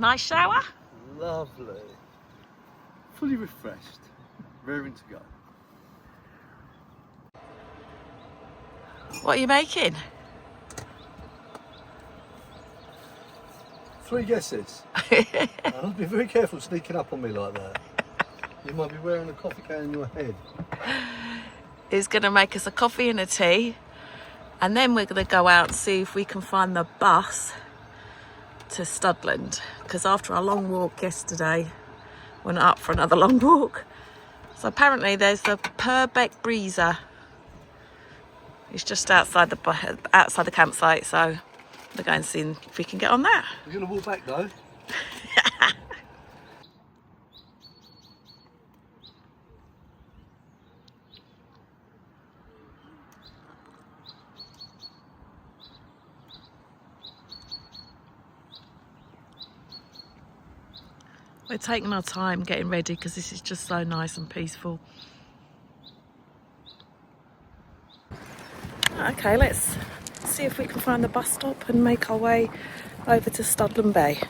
nice shower? Lovely. Fully refreshed. Raring to go. What are you making? 3 guesses. I'll be very careful sneaking up on me like that. You might be wearing a coffee can in your head. He's going to make us a coffee and a tea, and then we're going to go out and see if we can find the bus to Studland, because after our long walk yesterday, we're not up for another long walk. So apparently there's a Purbeck Breezer. It's just outside the campsite, so we're going to see if we can get on that. You're going to walk back though? We're taking our time getting ready because this is just so nice and peaceful. Okay, let's see if we can find the bus stop and make our way over to Studland Bay.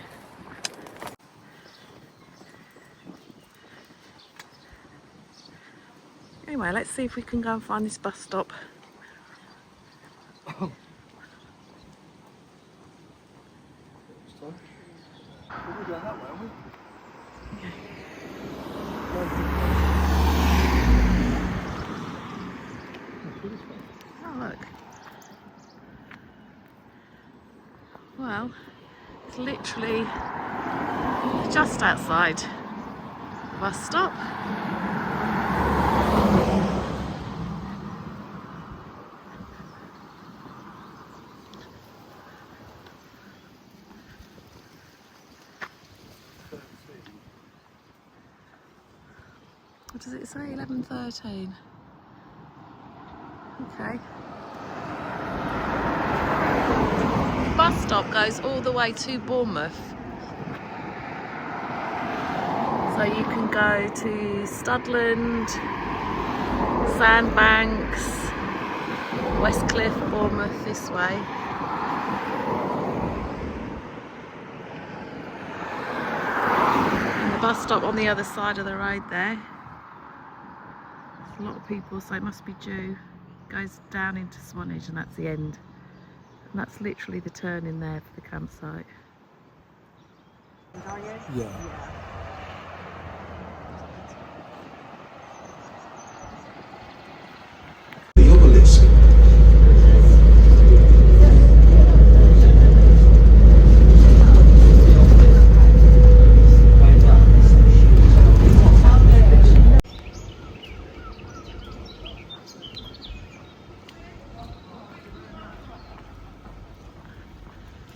Anyway, let's see if we can go and find this bus stop. We'll go that way, won't we? Oh, look. Well, it's literally just outside the bus stop. What does it say? 11:13. Okay. The bus stop goes all the way to Bournemouth. So you can go to Studland, Sandbanks, Westcliff, Bournemouth this way. And the bus stop on the other side of the road there. A lot of people, so it must be due. Goes down into Swanage and that's the end. And that's literally the turn in there for the campsite. Yeah. The obelisk.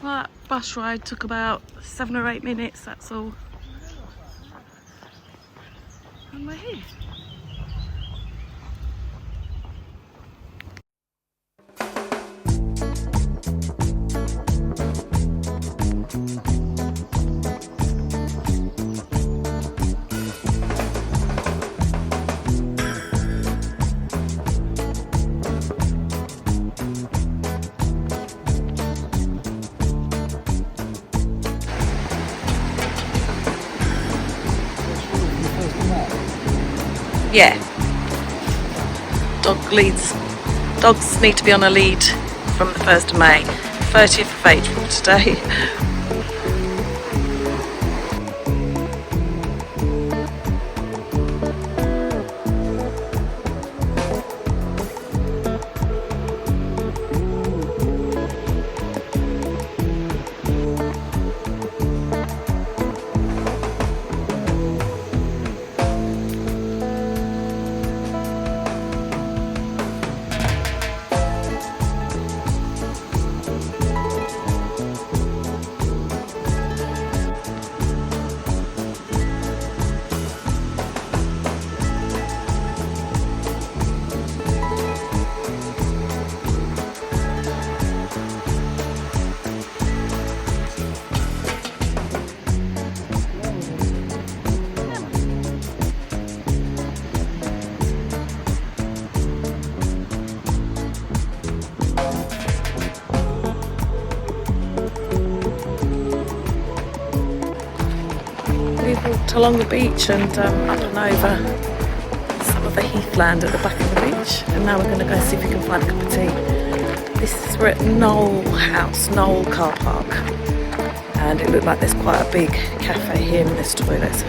Well, that bus ride took about 7 or 8 minutes, that's all. And we're here. Yeah. Dogs need to be on a lead from the 1st of May. 30th of April today. walked along the beach and up and over some of the heathland at the back of the beach, and now we're going to go see if we can find a cup of tea. We're at Knoll House, Knoll car park, and it looked like there's quite a big cafe here and there's toilets.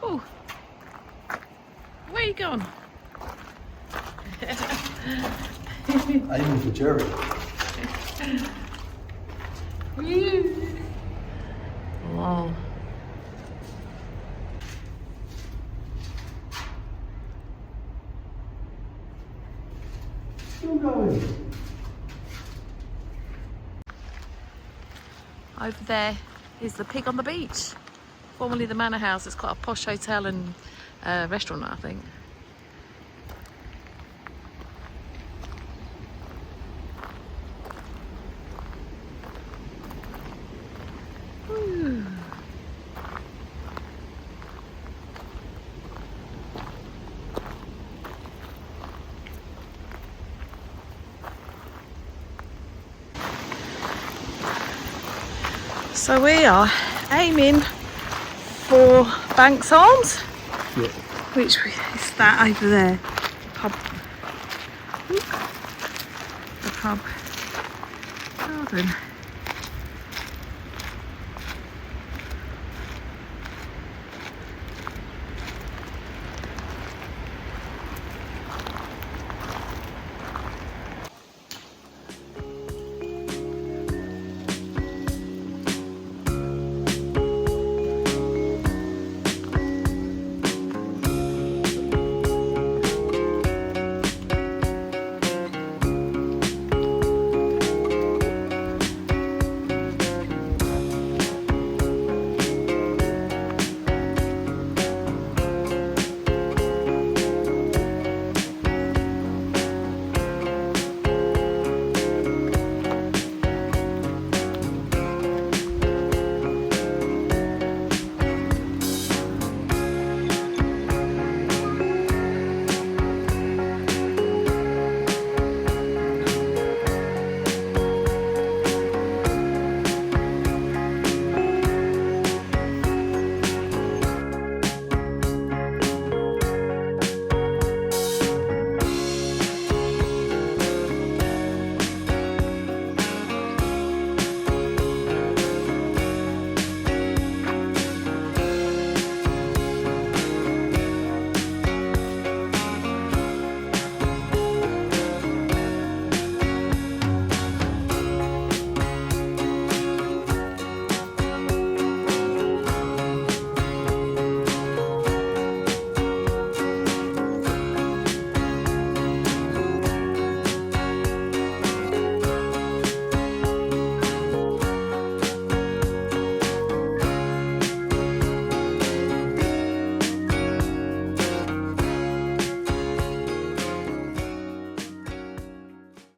Oh, where are you going? Aiming for Jerry. Wow. Still going. Over there is the Pig on the Beach, formerly the Manor House. It's quite a posh hotel and restaurant, I think. Ooh. So we are aiming for Banks Arms, Yeah. which is that over there, pub. The pub garden.